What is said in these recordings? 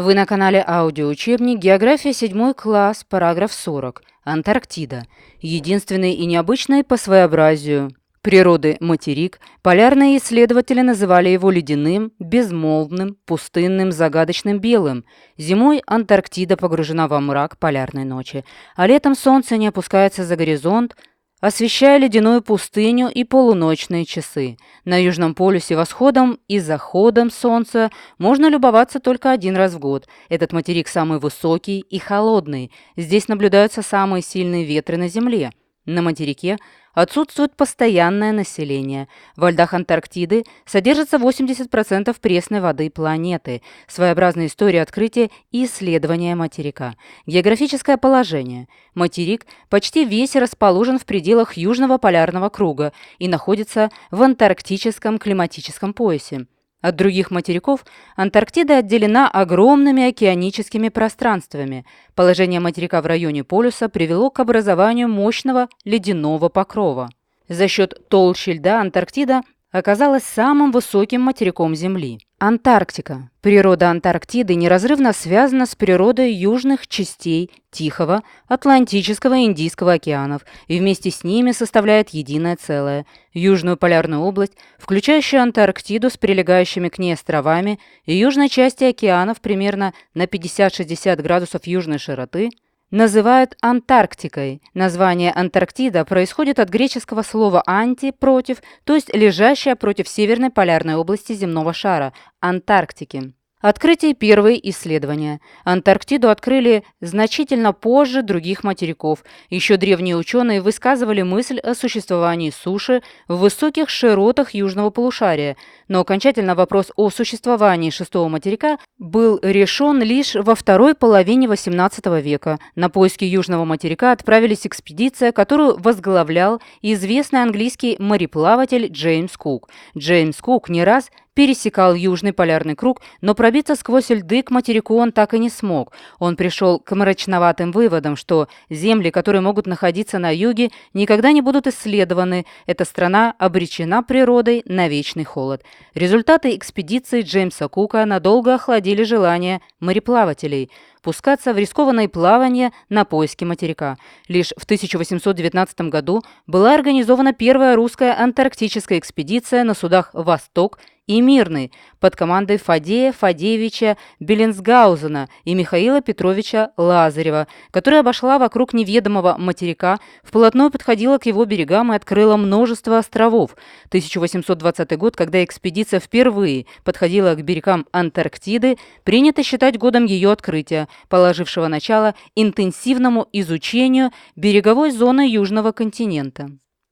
Вы на канале аудиоучебник «География 7 класс», параграф 40. Антарктида. Единственный и необычный по своеобразию природы материк, полярные исследователи называли его ледяным, безмолвным, пустынным, загадочным белым. Зимой Антарктида погружена во мрак полярной ночи, а летом солнце не опускается за горизонт, освещая ледяную пустыню и полуночные часы. На Южном полюсе восходом и заходом солнца можно любоваться только один раз в год. Этот материк самый высокий и холодный. Здесь наблюдаются самые сильные ветры на Земле. На материке отсутствует постоянное население. Во льдах Антарктиды содержится 80% пресной воды планеты. Своеобразная история открытия и исследования материка. Географическое положение. Материк почти весь расположен в пределах Южного полярного круга и находится в антарктическом климатическом поясе. От других материков Антарктида отделена огромными океаническими пространствами. Положение материка в районе полюса привело к образованию мощного ледяного покрова. За счет толщи льда Антарктида оказалась самым высоким материком Земли. Антарктика. Природа Антарктиды неразрывно связана с природой южных частей Тихого, Атлантического и Индийского океанов и вместе с ними составляет единое целое. Южную полярную область, включающую Антарктиду с прилегающими к ней островами и южной части океанов примерно на 50-60 градусов южной широты, называют Антарктикой. Название Антарктида происходит от греческого слова «анти» – «против», то есть лежащая против северной полярной области земного шара – Антарктики. Открытие и первые исследования. Антарктиду открыли значительно позже других материков. Еще древние ученые высказывали мысль о существовании суши в высоких широтах южного полушария, но окончательно вопрос о существовании шестого материка был решен лишь во второй половине XVIII века. На поиски южного материка отправились экспедиция, которую возглавлял известный английский мореплаватель Джеймс Кук. Джеймс Кук не раз пересекал Южный полярный круг, но пробиться сквозь льды к материку он так и не смог. Он пришел к мрачноватым выводам, что земли, которые могут находиться на юге, никогда не будут исследованы. Эта страна обречена природой на вечный холод. Результаты экспедиции Джеймса Кука надолго охладили желание мореплавателей пускаться в рискованные плавания на поиски материка. Лишь в 1819 году была организована первая русская антарктическая экспедиция на судах «Восток» и «Мирный» под командой Фадея Фадеевича Беллинсгаузена и Михаила Петровича Лазарева, которая обошла вокруг неведомого материка, вплотную подходила к его берегам и открыла множество островов. 1820 год, когда экспедиция впервые подходила к берегам Антарктиды, принято считать годом ее открытия, положившего начало интенсивному изучению береговой зоны Южного континента.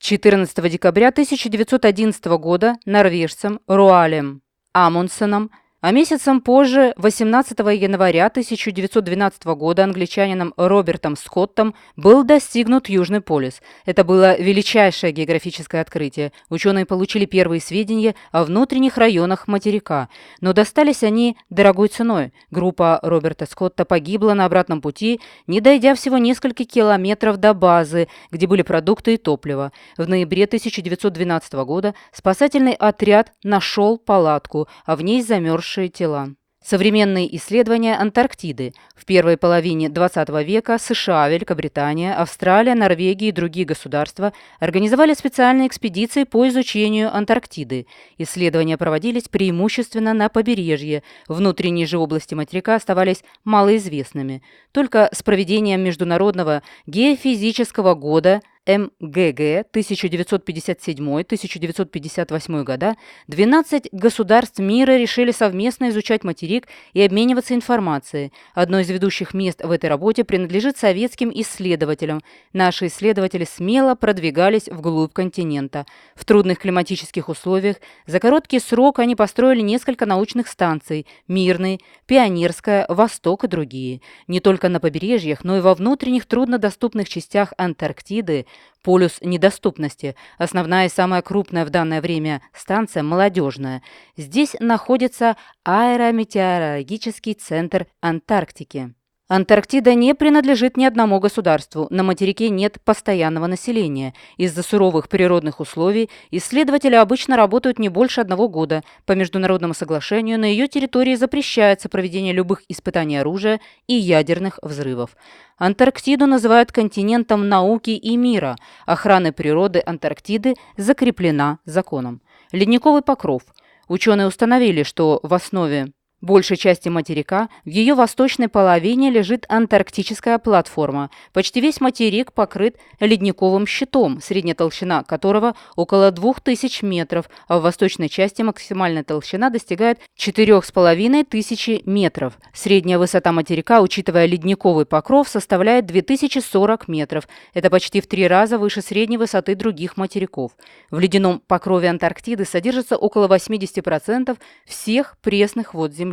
14 декабря 1911 года норвежцем Руалем Амундсеном, а месяцем позже, 18 января 1912 года, англичанином Робертом Скоттом был достигнут Южный полюс. Это было величайшее географическое открытие. Ученые получили первые сведения о внутренних районах материка, но достались они дорогой ценой. Группа Роберта Скотта погибла на обратном пути, не дойдя всего несколько километров до базы, где были продукты и топливо. В ноябре 1912 года спасательный отряд нашел палатку, а в ней замерзшие тела. Современные исследования Антарктиды. В первой половине XX века США, Великобритания, Австралия, Норвегия и другие государства организовали специальные экспедиции по изучению Антарктиды. Исследования проводились преимущественно на побережье. Внутренние же области материка оставались малоизвестными. Только с проведением Международного геофизического года МГГ 1957-1958 года 12 государств мира решили совместно изучать материк и обмениваться информацией. Одно из ведущих мест в этой работе принадлежит советским исследователям. Наши исследователи смело продвигались вглубь континента. В трудных климатических условиях за короткий срок они построили несколько научных станций – Мирный, Пионерская, Восток и другие. Не только на побережьях, но и во внутренних труднодоступных частях Антарктиды полюс недоступности. Основная и самая крупная в данное время станция «Молодежная». Здесь находится аэрометеорологический центр Антарктики. Антарктида не принадлежит ни одному государству, на материке нет постоянного населения. Из-за суровых природных условий исследователи обычно работают не больше 1 года. По международному соглашению на ее территории запрещается проведение любых испытаний оружия и ядерных взрывов. Антарктиду называют континентом науки и мира. Охрана природы Антарктиды закреплена законом. Ледниковый покров. Ученые установили, что в основе большей части материка в ее восточной половине лежит антарктическая платформа. Почти весь материк покрыт ледниковым щитом, средняя толщина которого около 2000 метров, а в восточной части максимальная толщина достигает 4500 метров. Средняя высота материка, учитывая ледниковый покров, составляет 2040 метров. Это почти в 3 раза выше средней высоты других материков. В ледяном покрове Антарктиды содержится около 80% всех пресных вод Земли.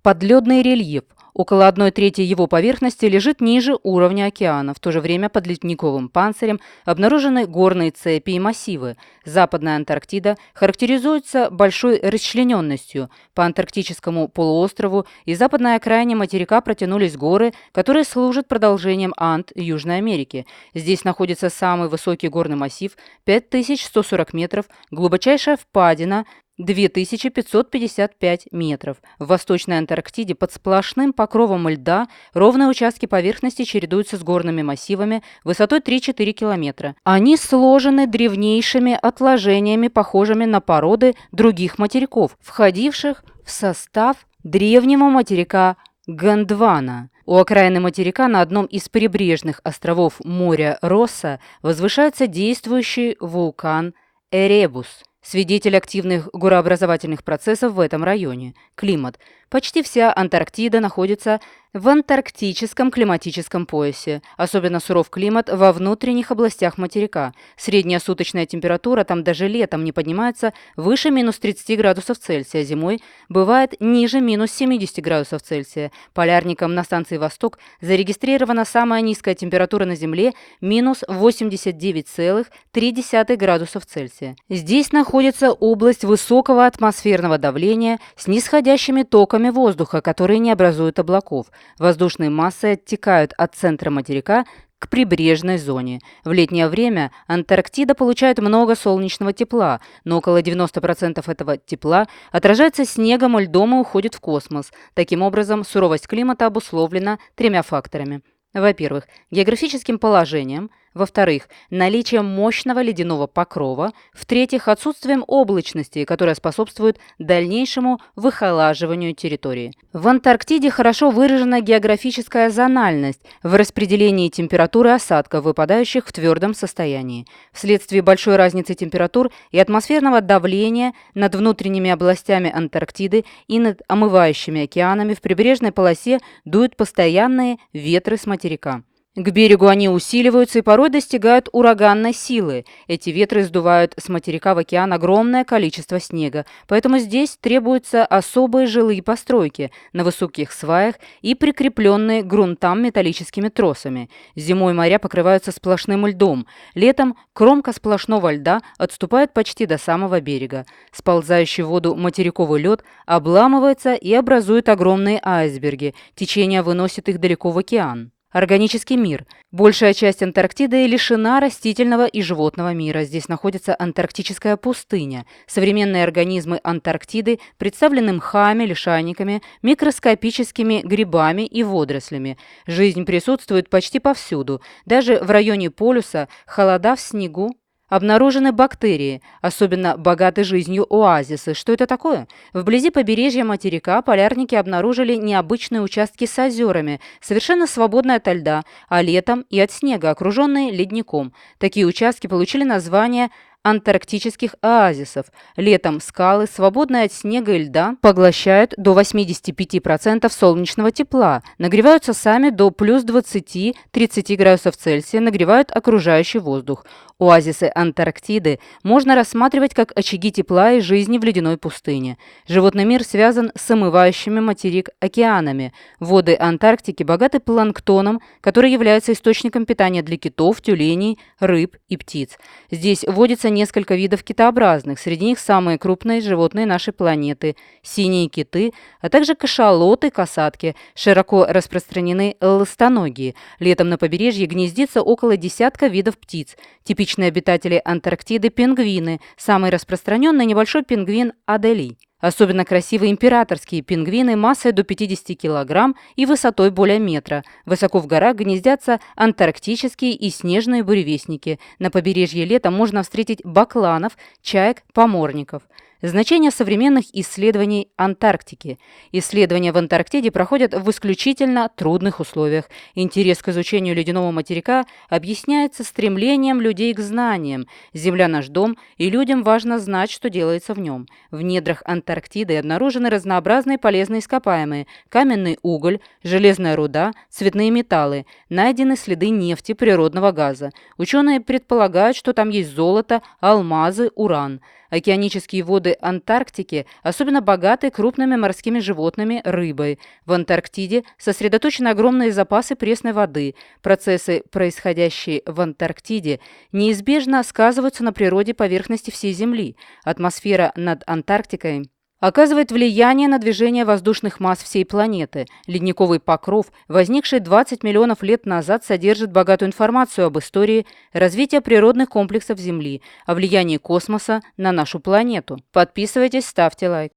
Подледный рельеф. Около 1/3 его поверхности лежит ниже уровня океана. В то же время под ледниковым панцирем обнаружены горные цепи и массивы. Западная Антарктида характеризуется большой расчлененностью. По антарктическому полуострову и западной окраине материка протянулись горы, которые служат продолжением Анд Южной Америки. Здесь находится самый высокий горный массив 5140 метров, глубочайшая впадина 2555 метров. В Восточной Антарктиде под сплошным покровом льда ровные участки поверхности чередуются с горными массивами высотой 3-4 километра. Они сложены древнейшими отложениями, похожими на породы других материков, входивших в состав древнего материка Гондвана. У окраины материка на одном из прибрежных островов моря Росса возвышается действующий вулкан Эребус, свидетель активных горообразовательных процессов в этом районе. Климат. Почти вся Антарктида находится в антарктическом климатическом поясе. Особенно суров климат во внутренних областях материка. Средняя суточная температура там даже летом не поднимается выше -30 градусов Цельсия. Зимой бывает ниже -70 градусов Цельсия. Полярникам на станции «Восток» зарегистрирована самая низкая температура на Земле -89,3 градусов Цельсия. Здесь находится область высокого атмосферного давления с нисходящими токами воздуха, которые не образуют облаков. Воздушные массы оттекают от центра материка к прибрежной зоне. В летнее время Антарктида получает много солнечного тепла, но около 90% этого тепла отражается снегом и льдом и уходит в космос. Таким образом, суровость климата обусловлена 3 факторами. Во-первых, географическим положением. Во-вторых, наличием мощного ледяного покрова. В-третьих, отсутствием облачности, которая способствует дальнейшему выхолаживанию территории. В Антарктиде хорошо выражена географическая зональность в распределении температуры осадков, выпадающих в твердом состоянии. Вследствие большой разницы температур и атмосферного давления над внутренними областями Антарктиды и над омывающими океанами в прибрежной полосе дуют постоянные ветры с материка. К берегу они усиливаются и порой достигают ураганной силы. Эти ветры сдувают с материка в океан огромное количество снега, поэтому здесь требуются особые жилые постройки на высоких сваях и прикрепленные к грунтам металлическими тросами. Зимой моря покрываются сплошным льдом. Летом кромка сплошного льда отступает почти до самого берега. Сползающий в воду материковый лед обламывается и образует огромные айсберги. Течение выносит их далеко в океан. Органический мир. Большая часть Антарктиды лишена растительного и животного мира. Здесь находится антарктическая пустыня. Современные организмы Антарктиды представлены мхами, лишайниками, микроскопическими грибами и водорослями. Жизнь присутствует почти повсюду. Даже в районе полюса холода в снегу. Обнаружены бактерии, особенно богаты жизнью оазисы. Что это такое? Вблизи побережья материка полярники обнаружили необычные участки с озерами, совершенно свободные ото льда, а летом и от снега, окруженные ледником. Такие участки получили название антарктических оазисов. Летом скалы, свободные от снега и льда, поглощают до 85% солнечного тепла, нагреваются сами до плюс 20-30 градусов Цельсия, нагревают окружающий воздух. Оазисы Антарктиды можно рассматривать как очаги тепла и жизни в ледяной пустыне. Животный мир связан с омывающими материк океанами. Воды Антарктики богаты планктоном, который является источником питания для китов, тюленей, рыб и птиц. Здесь водится несколько видов китообразных, среди них самые крупные животные нашей планеты – синие киты, а также кашалоты, касатки, широко распространены ластоногие. Летом на побережье гнездится около десятка видов птиц. Типичные обитатели Антарктиды – пингвины, самый распространенный небольшой пингвин Адели. Особенно красивые императорские пингвины массой до 50 кг и высотой более метра. Высоко в горах гнездятся антарктические и снежные буревестники. На побережье летом можно встретить бакланов, чаек, поморников. Значение современных исследований Антарктики. Исследования в Антарктиде проходят в исключительно трудных условиях. Интерес к изучению ледяного материка объясняется стремлением людей к знаниям. Земля – наш дом, и людям важно знать, что делается в нем. В недрах Антарктиды обнаружены разнообразные полезные ископаемые – каменный уголь, железная руда, цветные металлы, найдены следы нефти, природного газа. Ученые предполагают, что там есть золото, алмазы, уран. Океанические воды Антарктики особенно богаты крупными морскими животными, рыбой. В Антарктиде сосредоточены огромные запасы пресной воды. Процессы, происходящие в Антарктиде, неизбежно сказываются на природе поверхности всей Земли. Атмосфера над Антарктикой оказывает влияние на движение воздушных масс всей планеты. Ледниковый покров, возникший 20 миллионов лет назад, содержит богатую информацию об истории развития природных комплексов Земли, о влиянии космоса на нашу планету. Подписывайтесь, ставьте лайк.